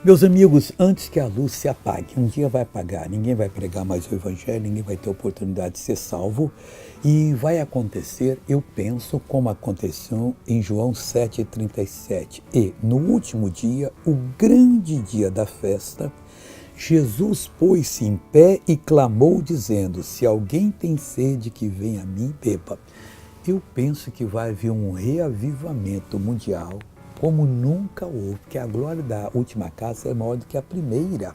Meus amigos, antes que a luz se apague, um dia vai apagar, ninguém vai pregar mais o Evangelho, ninguém vai ter oportunidade de ser salvo, e vai acontecer, eu penso, como aconteceu em João 7,37. E no último dia, o grande dia da festa, Jesus pôs-se em pé e clamou, dizendo: se alguém tem sede, que venha a mim e beba. Eu penso que vai haver um reavivamento mundial como nunca houve, porque a glória da última casa é maior do que a primeira.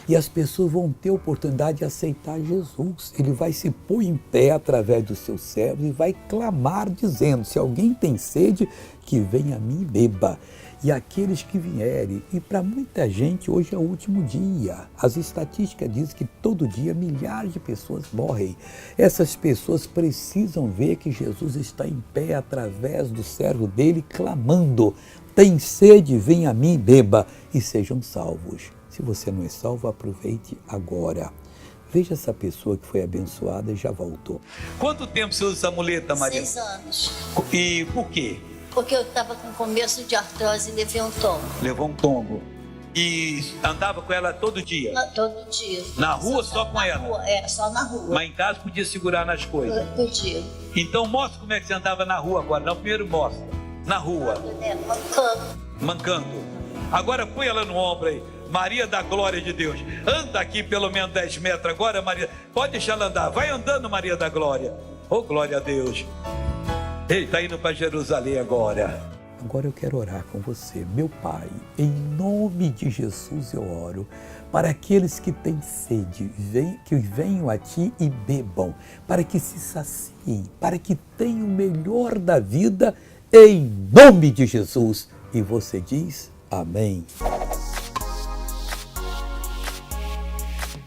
E as pessoas vão ter oportunidade de aceitar Jesus. Ele vai se pôr em pé através dos seus servos e vai clamar, dizendo: se alguém tem sede, que venha a mim e beba. E aqueles que vierem, e para muita gente hoje é o último dia. As estatísticas dizem que todo dia milhares de pessoas morrem. Essas pessoas precisam ver que Jesus está em pé através do servo dele, clamando: tem sede, venha a mim e beba, e sejam salvos. Se você não é salvo, aproveite agora. Veja essa pessoa que foi abençoada e já voltou. Quanto tempo você usa essa muleta, Maria? 6 anos. E por quê? Porque eu estava com começo de artrose e levei um tombo. Levou um tombo. E andava com ela todo dia? Todo dia. Na rua só com ela? Rua, só na rua. Mas em casa podia segurar nas coisas? Podia. Então mostra como é que você andava na rua agora. Não, primeiro mostra. Na rua. Mancando. Mancando. Agora põe ela no ombro aí. Maria da glória de Deus. Anda aqui pelo menos 10 metros agora, Maria. Pode deixar ela andar. Vai andando, Maria da glória. Oh, glória a Deus. Ele está indo para Jerusalém agora. Agora eu quero orar com você. Meu Pai, em nome de Jesus eu oro para aqueles que têm sede, que venham a Ti e bebam, para que se saciem, para que tenham o melhor da vida, em nome de Jesus. E você diz amém.